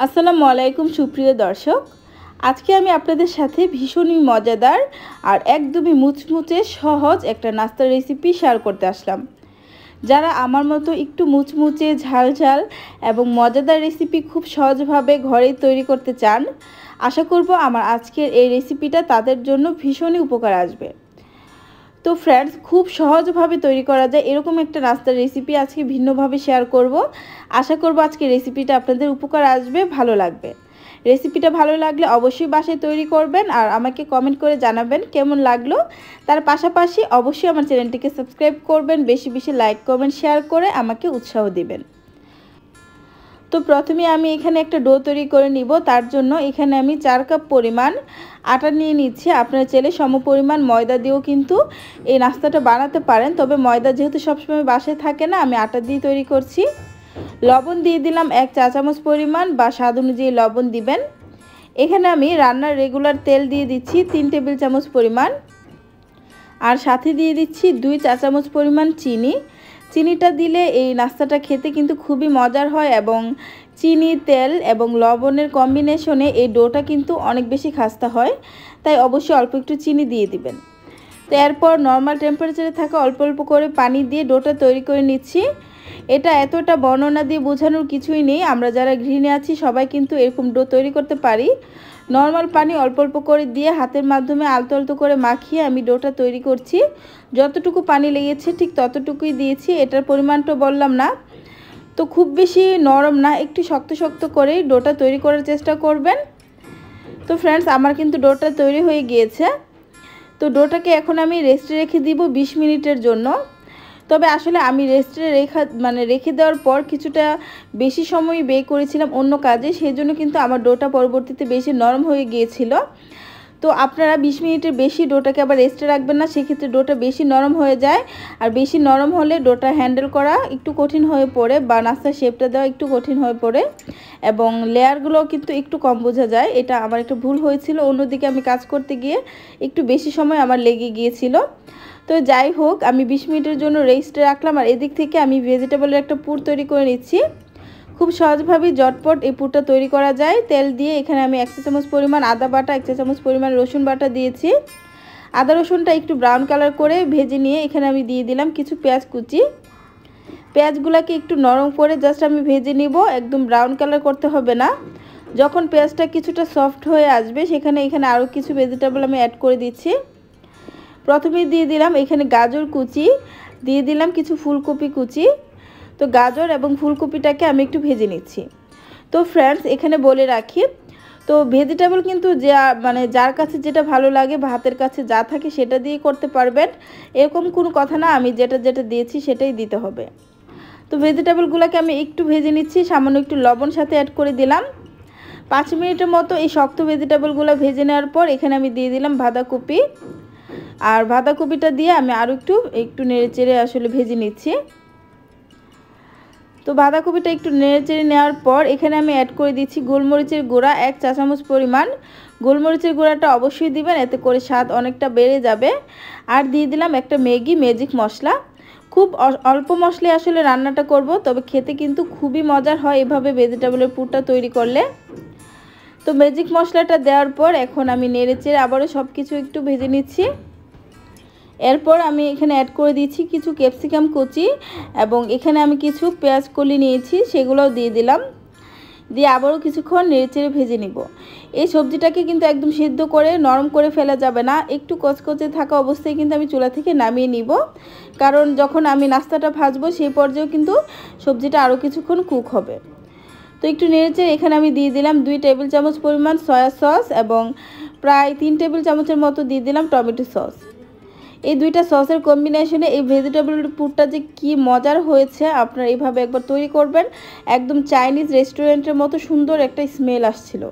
আসসালামু আলাইকুম সুপ্রিয় দর্শক, আজকে আমি আপনাদের সাথে ভীষণই মজাদার আর একদমই মুচমুচে সহজ একটা নাস্তার রেসিপি শেয়ার করতে আসলাম। যারা আমার মতো একটু মুচমুচে ঝাল এবং মজাদার রেসিপি খুব সহজভাবে ঘরেই তৈরি করতে চান, আশা করব আমার আজকের এই রেসিপিটা তাদের জন্য ভীষণই উপকার আসবে। তো ফ্রেন্ডস, খুব সহজভাবে তৈরি করা যায় এরকম একটা নাস্তার রেসিপি আজকে ভিন্নভাবে শেয়ার করব। আশা করব আজকে রেসিপিটা আপনাদের উপকার আসবে, ভালো লাগবে। রেসিপিটা ভালো লাগলে অবশ্যই বাসায় তৈরি করবেন আর আমাকে কমেন্ট করে জানাবেন কেমন লাগলো। তার পাশাপাশি অবশ্যই আমার চ্যানেলটিকে সাবস্ক্রাইব করবেন, বেশি বেশি লাইক কমেন্ট শেয়ার করে আমাকে উৎসাহ দিবেন। তো প্রথমে আমি এখানে একটা ডো তৈরি করে নিব। তার জন্য এখানে আমি 4 কাপ পরিমাণ আটা নিয়ে নিচ্ছি। আপনারা চাইলে সমপরিমাণ ময়দা দিয়েও কিন্তু এই নাস্তাটা বানাতে পারেন, তবে ময়দা যেহেতু সবসময় বাসায় থাকে না, আমি আটা দিয়ে তৈরি করছি। লবণ দিয়ে দিলাম 1 চা চামচ পরিমাণ, বা স্বাদ অনুযায়ী লবণ দিবেন। এখানে আমি রান্নার রেগুলার তেল দিয়ে দিচ্ছি 3 টেবিল চামচ পরিমাণ, আর সাথে দিয়ে দিচ্ছি 2 চা চামচ পরিমাণ চিনি। চিনিটা দিলে এই নাস্তাটা খেতে কিন্তু খুবই মজার হয়, এবং চিনি, তেল এবং লবণের কম্বিনেশনে এই ডোটা কিন্তু অনেক বেশি খাস্তা হয়, তাই অবশ্যই অল্প একটু চিনি দিয়ে দিবেন। তো এরপর নর্মাল টেম্পারেচারে থাকা অল্প অল্প করে পানি দিয়ে ডোটা তৈরি করে নিচ্ছি। এটা এতটা বর্ণনা দিয়ে বোঝানোর কিছুই নেই, আমরা যারা গৃহিণী আছি সবাই কিন্তু এরকম ডো তৈরি করতে পারি। নর্মাল পানি অল্প অল্প করে দিয়ে হাতের মাধ্যমে আলতো আলতো করে মাখিয়ে আমি ডোটা তৈরি করছি। যতটুকু পানি লেগেছে ঠিক ততটুকুই দিয়েছি, এটার পরিমাণটা বললাম না। তো খুব বেশি নরম না, একটু শক্ত শক্ত করেই ডোটা তৈরি করার চেষ্টা করবেন। তো ফ্রেন্ডস, আমার কিন্তু ডোটা তৈরি হয়ে গিয়েছে। তো ডোটাকে এখন আমি রেস্টে রেখে দিব 20 মিনিটের জন্য। তবে আসলে আমি রেস্টে রেখে দেওয়ার পর কিছুটা বেশি সময় ব্যয় করেছিলাম অন্য কাজে, সেই জন্য কিন্তু আমার ডোটা পরবর্তীতে বেশি নরম হয়ে গিয়েছিল। তো আপনারা 20 মিনিটের বেশি ডোটাকে আবার রেস্টে রাখবেন না, সেক্ষেত্রে ডোটা বেশি নরম হয়ে যায়। আর বেশি নরম হলে ডোটা হ্যান্ডেল করা একটু কঠিন হয়ে পড়ে, বা নাস্তার শেপটা দেওয়া একটু কঠিন হয়ে পড়ে, এবং লেয়ারগুলো কিন্তু একটু কম বোঝা যায়। এটা আমার একটা ভুল হয়েছিল, অন্যদিকে আমি কাজ করতে গিয়ে একটু বেশি সময় আমার লেগে গিয়েছিল। তো যাই হোক, আমি 20 মিনিটের জন্য রেস্টে রাখলাম। আর এদিক থেকে আমি ভেজিটেবলের একটা পুর তৈরি করে নিচ্ছি। খুব সহজভাবেই ঝটপট এই পুরটা তৈরি করা যায়। তেল দিয়ে এখানে আমি 1 চা চামচ পরিমাণ আদা বাটা, 1 চা চামচ পরিমাণ রসুন বাটা দিয়েছি। আদা রসুনটা একটু ব্রাউন কালার করে ভেজে নিয়ে এখানে আমি দিয়ে দিলাম কিছু পেঁয়াজ কুচি। পেঁয়াজগুলোকে একটু নরম করে জাস্ট আমি ভেজে নিব, একদম ব্রাউন কালার করতে হবে না। যখন পেঁয়াজটা কিছুটা সফট হয়ে আসবে এখানে আরও কিছু ভেজিটেবল আমি অ্যাড করে দিচ্ছি। প্রথমে দিয়ে দিলাম এখানে গাজর কুচি, দিয়ে দিলাম কিছু ফুলকপি কুচি। তো গাজর এবং ফুলকপিটাকে আমি একটু ভেজে নিচ্ছি। তো ফ্রেন্ডস, এখানে বলে রাখি, তো ভেজিটেবল কিন্তু যার কাছে যেটা ভালো লাগে, ভাতের কাছে যা থাকে সেটা দিয়ে করতে পারবেন, এরকম কোনো কথা না। আমি যেটা দিয়েছি সেটাই দিতে হবে। তো ভেজিটেবলগুলোকে আমি একটু ভেজে নিচ্ছি, সামান্য একটু লবণ সাথে অ্যাড করে দিলাম। 5 মিনিটের মতো এই শক্ত ভেজিটেবলগুলো ভেজে নেওয়ার পর এখানে আমি দিয়ে দিলাম বাঁধাকপি। আর বাঁধাকপিটা দিয়ে আমি আরও একটু নেড়েচেড়ে আসলে ভেজে নিচ্ছি। তো বাঁধাকপিটা একটু নেড়েচেড়ে নেওয়ার পর এখানে আমি অ্যাড করে দিচ্ছি গোলমরিচের গুঁড়া 1 চা চামচ পরিমাণ। গোলমরিচের গুঁড়াটা অবশ্যই দিবেন, এতে করে স্বাদ অনেকটা বেড়ে যাবে। আর দিয়ে দিলাম একটা ম্যাজিক মশলা। খুব অল্প মশলায় আসলে রান্নাটা করব, তবে খেতে কিন্তু খুবই মজার হয় এভাবে ভেজিটেবলের পুরটা তৈরি করলে। তো ম্যাজিক মশলাটা দেওয়ার পর এখন আমি নেড়েচেড়ে আবারও সব কিছু একটু ভেজে নিচ্ছি। এরপর আমি এখানে অ্যাড করে দিচ্ছি কিছু ক্যাপসিকাম কুচি, এবং এখানে আমি কিছু পেঁয়াজ কলি নিয়েছি, সেগুলোও দিয়ে দিলাম। দিয়ে আবারও কিছুক্ষণ নেড়েচেড়ে ভেজে নিব। এই সবজিটাকে কিন্তু একদম সিদ্ধ করে নরম করে ফেলা যাবে না, একটু কচকচে থাকা অবস্থায় কিন্তু আমি চুলা থেকে নামিয়ে নিব, কারণ যখন আমি নাস্তাটা ভাজবো সেই পর্যায়েও কিন্তু সবজিটা আরও কিছুক্ষণ কুক হবে। তো একটু নেড়েচেড়ে এখানে আমি দিয়ে দিলাম 2 টেবিল চামচ পরিমাণ সয়া সস, এবং প্রায় 3 টেবিল চামচের মতো দিয়ে দিলাম টমেটো সস। এই দুইটা সসের কম্বিনেশনে এই ভেজিটেবলের পুরটা যে কি মজার হয়েছে, আপনারা এইভাবে একবার তৈরি করবেন, একদম চাইনিজ রেস্টুরেন্টের মতো সুন্দর একটা স্মেল আসছিল।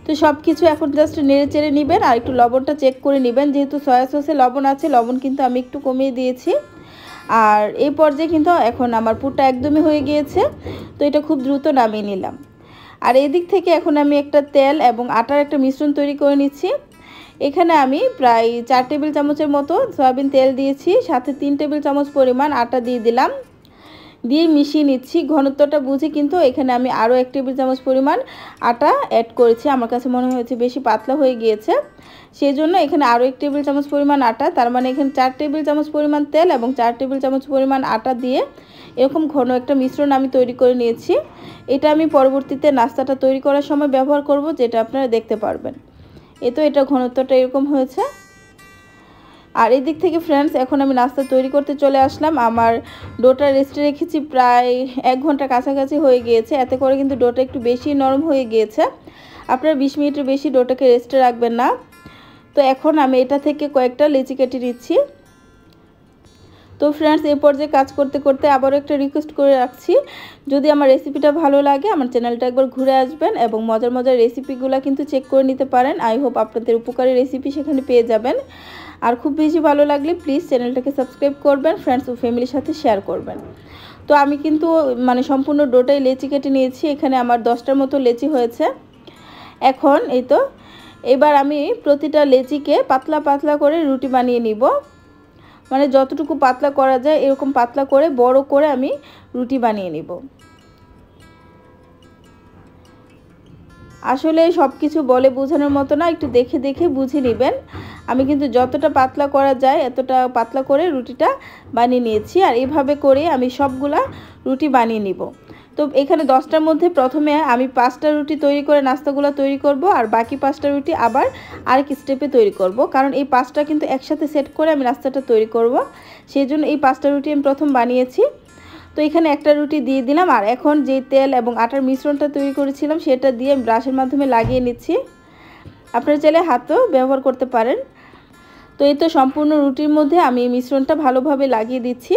তো সব কিছু এখন জাস্ট নেড়ে চেড়ে নেবেন, আর একটু লবণটা চেক করে নেবেন, যেহেতু সয়া সসে লবণ আছে, লবণ কিন্তু আমি একটু কমিয়ে দিয়েছি। আর এই পর্যায়ে কিন্তু এখন আমার পুরটা একদমই হয়ে গিয়েছে। তো এটা খুব দ্রুত নামিয়ে নিলাম। আর এদিক থেকে এখন আমি একটা তেল এবং আটার একটা মিশ্রণ তৈরি করে নিচ্ছি। এখানে আমি প্রায় 4 টেবিল চামচের মতো সয়াবিন তেল দিয়েছি, সাথে 3 টেবিল চামচ পরিমাণ আটা দিয়ে দিলাম। দিয়ে মিশিয়ে নিচ্ছি। ঘনত্বটা বুঝে কিন্তু এখানে আমি আরও 1 টেবিল চামচ পরিমাণ আটা অ্যাড করেছি। আমার কাছে মনে হয়েছে বেশি পাতলা হয়ে গিয়েছে, সেই জন্য এখানে আরও 1 টেবিল চামচ পরিমাণ আটা, তার মানে এখানে 4 টেবিল চামচ পরিমাণ তেল এবং 4 টেবিল চামচ পরিমাণ আটা দিয়ে এরকম ঘন একটা মিশ্রণ আমি তৈরি করে নিয়েছি। এটা আমি পরবর্তীতে নাস্তাটা তৈরি করার সময় ব্যবহার করব, যেটা আপনারা দেখতে পারবেন। এটা ঘনত্বটা এরকম হয়েছে। আর এই দিক থেকে ফ্রেন্ডস, এখন আমি নাস্তা তৈরি করতে চলে আসলাম। আমার ডোটা রেস্টে রেখেছি প্রায় 1 ঘন্টা কাছাকাছি হয়ে গিয়েছে। এতে করে কিন্তু ডোটা একটু বেশি নরম হয়ে গিয়েছে। আপনারা 20 মিনিটের বেশি ডোটাকে রেস্টে রাখবেন না। তো এখন আমি এটা থেকে কয়েকটা লেচি কেটে নিচ্ছি। তো ফ্রেন্ডস, এই পর্যায়ে কাজ করতে করতে আবারও একটা রিকোয়েস্ট করে রাখছি, যদি আমার রেসিপিটা ভালো লাগে আমার চ্যানেলটা একবার ঘুরে আসবেন এবং মজার মজার রেসিপিগুলো কিন্তু চেক করে নিতে পারেন। আই হোপ আপনাদের উপকারী রেসিপি সেখানে পেয়ে যাবেন। আর খুব বেশি ভালো লাগলে প্লিজ চ্যানেলটাকে সাবস্ক্রাইব করবেন, ফ্রেন্ডস ও ফ্যামিলির সাথে শেয়ার করবেন। তো আমি কিন্তু সম্পূর্ণ ডোটাই লেচি কেটে নিয়েছি। এখানে আমার 10টার মতো লেচি হয়েছে। এখন এবার আমি প্রতিটা লেচিকে পাতলা পাতলা করে রুটি বানিয়ে নিব। যতটুকু পাতলা করা যায় এরকম পাতলা করে বড় করে আমি রুটি বানিয়ে নিব। আসলে সব কিছু বলে বোঝানোর মতো না, একটু দেখে দেখে বুঝে নেবেন। আমি কিন্তু যতটা পাতলা করা যায় এতটা পাতলা করে রুটিটা বানিয়ে নিয়েছি। আর এইভাবে করে আমি সবগুলা রুটি বানিয়ে নিব। তো এখানে 10টার মধ্যে প্রথমে আমি 5টা রুটি তৈরি করে নাস্তাগুলো তৈরি করব, আর বাকি 5টা রুটি আবার আরেক স্টেপে তৈরি করব, কারণ এই 5টা কিন্তু একসাথে সেট করে আমি নাস্তাটা তৈরি করব। সেই জন্য এই 5টা রুটি আমি প্রথম বানিয়েছি। তো এখানে একটা রুটি দিয়ে দিলাম। আর এখন যে তেল এবং আটার মিশ্রণটা তৈরি করেছিলাম সেটা দিয়ে আমি ব্রাশের মাধ্যমে লাগিয়ে নিচ্ছি। আপনারা চাইলে হাতও ব্যবহার করতে পারেন। তো সম্পূর্ণ রুটির মধ্যে আমি এই মিশ্রণটা ভালোভাবে লাগিয়ে দিচ্ছি।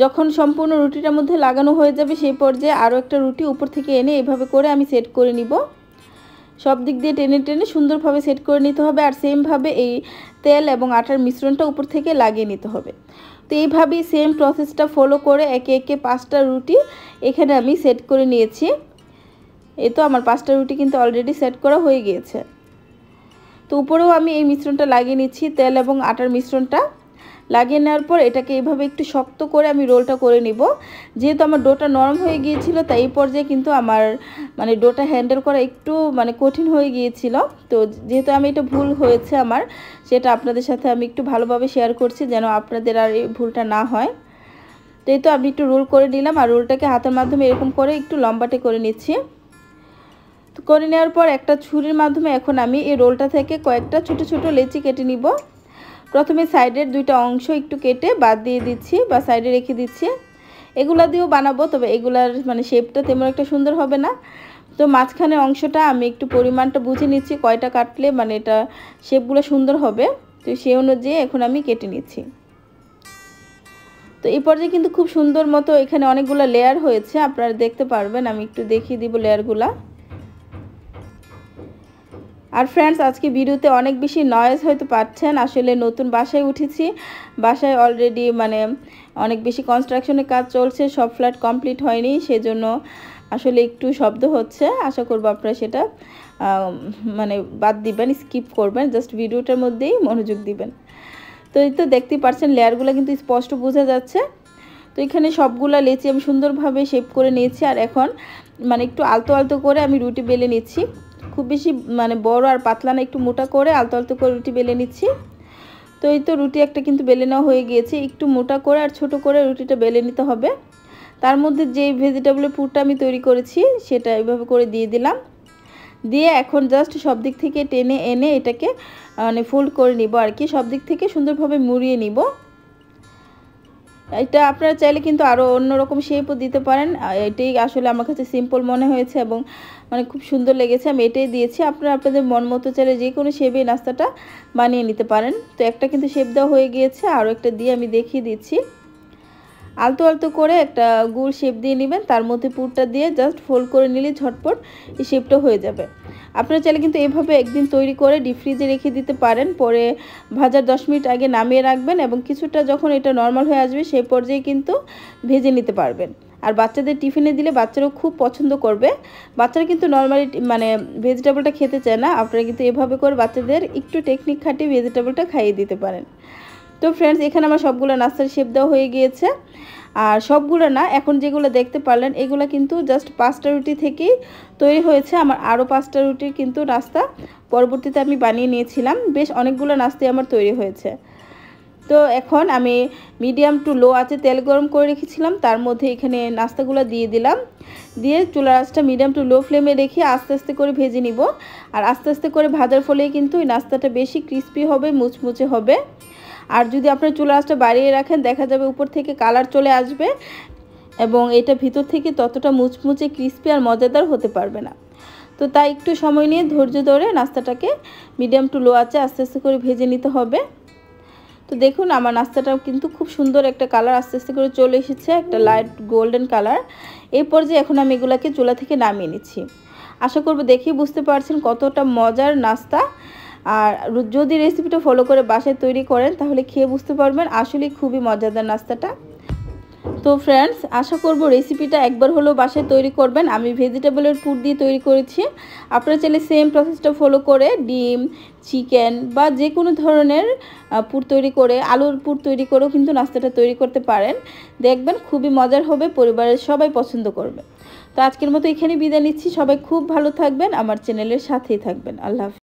যখন সম্পূর্ণ রুটিটার মধ্যে লাগানো হয়ে যাবে সেই পর্যায়ে আরও একটা রুটি উপর থেকে এনে এভাবে করে আমি সেট করে নিব। সব দিক দিয়ে টেনে টেনে সুন্দরভাবে সেট করে নিতে হবে। আর সেমভাবে এই তেল এবং আটার মিশ্রণটা উপর থেকে লাগিয়ে নিতে হবে। তো এইভাবেই সেম প্রসেসটা ফলো করে একে একে 5টা রুটি এখানে আমি সেট করে নিয়েছি। আমার 5টা রুটি কিন্তু অলরেডি সেট করা হয়ে গিয়েছে। তো উপরেও আমি এই মিশ্রণটা লাগিয়ে নিচ্ছি, তেল এবং আটার মিশ্রণটা লাগিয়ে নেওয়ার পর এটাকে এইভাবে একটু শক্ত করে আমি রোলটা করে নিব। যেহেতু আমার ডোটা নরম হয়ে গিয়েছিল তাই এই পর্যায়ে কিন্তু আমার ডোটা হ্যান্ডেল করা একটু কঠিন হয়ে গিয়েছিল। তো যেহেতু আমি এটা ভুল হয়েছে আমার, সেটা আপনাদের সাথে আমি একটু ভালোভাবে শেয়ার করছি যেন আপনাদের আর এই ভুলটা না হয়। তো আমি একটু রোল করে নিলাম, আর রোলটাকে হাতের মাধ্যমে এরকম করে একটু লম্বাটে করে নিচ্ছি। তো করে নেওয়ার পর একটা ছুরির মাধ্যমে এখন আমি এই রোলটা থেকে কয়েকটা ছোট ছোট লেচি কেটে নিব। প্রথমে সাইডের 2টা অংশ একটু কেটে বাদ দিয়ে দিচ্ছি বা সাইডে রেখে দিচ্ছি। এগুলা দিয়েও বানাবো, তবে এগুলার শেপটা তেমন একটা সুন্দর হবে না। তো মাঝখানের অংশটা আমি একটু পরিমাণটা বুঝে নিচ্ছি কয়টা কাটলে এটা শেপগুলো সুন্দর হবে। তো সেই অনুযায়ী এখন আমি কেটে নিচ্ছি। তো এই পর্যায়ে কিন্তু খুব সুন্দর মতো এখানে অনেকগুলো লেয়ার হয়েছে, আপনারা দেখতে পারবেন। আমি একটু দেখিয়ে দিব লেয়ারগুলা। আর ফ্রেন্ডস, আজকে ভিডিওতে অনেক বেশি নয়েজ হয়তো পাচ্ছেন। আসলে নতুন বাসায় উঠেছি, বাসায় অলরেডি অনেক বেশি কনস্ট্রাকশনের কাজ চলছে, সব ফ্ল্যাট কমপ্লিট হয়নি, সেজন্য আসলে একটু শব্দ হচ্ছে। আশা করব আপনারা সেটা বাদ দিবেন, স্কিপ করবেন, জাস্ট ভিডিওটার মধ্যেই মনোযোগ দিবেন। তো দেখতেই পাচ্ছেন লেয়ারগুলো কিন্তু স্পষ্ট বোঝা যাচ্ছে। তো এখানে সবগুলা লেচি আমি সুন্দরভাবে শেপ করে নিয়েছি। আর এখন একটু আলতো আলতো করে আমি রুটি বেলে নিচ্ছি। খুব বেশি বড় আর পাতলা না, একটু মোটা করে আলতো আলতো করে রুটি বেলে নিচ্ছি। তো রুটি একটা কিন্তু বেলে নেওয়া হয়ে গিয়েছে। একটু মোটা করে আর ছোট করে রুটিটা বেলে নিতে হবে। তার মধ্যে যে ভেজিটেবলের পুরটা আমি তৈরি করেছি সেটা এইভাবে করে দিয়ে দিলাম। দিয়ে এখন জাস্ট সব দিক থেকে টেনে এনে এটাকে ফোল্ড করে নিব আর কি, সব দিক থেকে সুন্দরভাবে মুড়িয়ে নিব। এটা আপনারা চাইলে কিন্তু আরও অন্যরকম শেপও দিতে পারেন। এটাই আসলে আমার কাছে সিম্পল মনে হয়েছে এবং খুব সুন্দর লেগেছে, আমি এটাই দিয়েছি। আপনারা আপনাদের মন মতো চাইলে যে কোনো শেপে নাস্তাটা বানিয়ে নিতে পারেন। তো একটা কিন্তু শেপ দেওয়া হয়ে গিয়েছে, আরও একটা দিয়ে আমি দেখিয়ে দিচ্ছি। আলতো আলতো করে একটা গোল শেপ দিয়ে নেবেন, তার মধ্যে পুরটা দিয়ে জাস্ট ফোল্ড করে নিলে ঝটপট এই শেপটা হয়ে যাবে। আপনারা চাইলে কিন্তু এইভাবে একদিন তৈরি করে ডিপ ফ্রিজে রেখে দিতে পারেন, পরে ভাজার 10 মিনিট আগে নামিয়ে রাখবেন এবং কিছুটা যখন এটা নর্মাল হয়ে আসবে সেই পর্যায়ে কিন্তু ভেজে নিতে পারবেন। আর বাচ্চাদের টিফিনে দিলে বাচ্চারাও খুব পছন্দ করবে। বাচ্চারা কিন্তু নর্মালি ভেজিটেবলটা খেতে চায় না, আপনারা কিন্তু এভাবে করে বাচ্চাদের একটু টেকনিক খাটিয়ে ভেজিটেবলটা খাইয়ে দিতে পারেন। তো ফ্রেন্ডস, এখানে আমার সবগুলো নাস্তার শেপ দেওয়া হয়ে গিয়েছে। আর সবগুলো না, এখন যেগুলো দেখতে পারলেন এগুলো কিন্তু জাস্ট 5টা রুটি থেকেই তৈরি হয়েছে। আমার আরও 5টা রুটির কিন্তু নাস্তা পরবর্তীতে আমি বানিয়ে নিয়েছিলাম। বেশ অনেকগুলো নাস্তাই আমার তৈরি হয়েছে। তো এখন আমি মিডিয়াম টু লো আঁচে তেল গরম করে রেখেছিলাম, তার মধ্যে এখানে নাস্তাগুলো দিয়ে দিলাম। দিয়ে চুলার আঁচটা মিডিয়াম টু লো ফ্লেমে রেখে আস্তে আস্তে করে ভেজে নিব। আর আস্তে আস্তে করে ভাজার ফলেই কিন্তু এই নাস্তাটা বেশি ক্রিস্পি হবে, মুচমুচে হবে। আর যদি আপনার চুলার আঁচটা বাড়িয়ে রাখেন, দেখা যাবে উপর থেকে কালার চলে আসবে এবং এটা ভিতর থেকে ততটা মুচমুচে, ক্রিস্পি আর মজাদার হতে পারবে না। তো তাই একটু সময় নিয়ে ধৈর্য ধরে নাস্তাটাকে মিডিয়াম টু লো আঁচে আস্তে আস্তে করে ভেজে নিতে হবে। তো দেখুন আমার নাস্তাটাও কিন্তু খুব সুন্দর একটা কালার আস্তে আস্তে করে চলে এসেছে, একটা লাইট গোল্ডেন কালার। এই পর্যায়ে এখন আমি এগুলাকে চুলা থেকে নামিয়ে নিচ্ছি। আশা করব দেখেই বুঝতে পারছেন কতটা মজার নাস্তা। আর যদি রেসিপিটা ফলো করে বাসায় তৈরি করেন তাহলে খেয়ে বুঝতে পারবেন আসলে খুবই মজাদার নাস্তাটা। তো ফ্রেন্ডস, আশা করব রেসিপিটা একবার হলেও বাসায় তৈরি করবেন। আমি ভেজিটেবলের পুর দিয়ে তৈরি করেছি। আপনারা চাইলে সেম প্রসেসটা ফলো করে ডিম, চিকেন বা যে কোনো ধরনের পুর তৈরি করে, আলুর পুর তৈরি করেও কিন্তু নাস্তাটা তৈরি করতে পারেন। দেখবেন খুবই মজার হবে, পরিবারের সবাই পছন্দ করবে। তো আজকের মতো এখানে বিদায় নিচ্ছি। সবাই খুব ভালো থাকবেন, আমার চ্যানেলের সাথেই থাকবেন। আল্লাহ হাফেজ।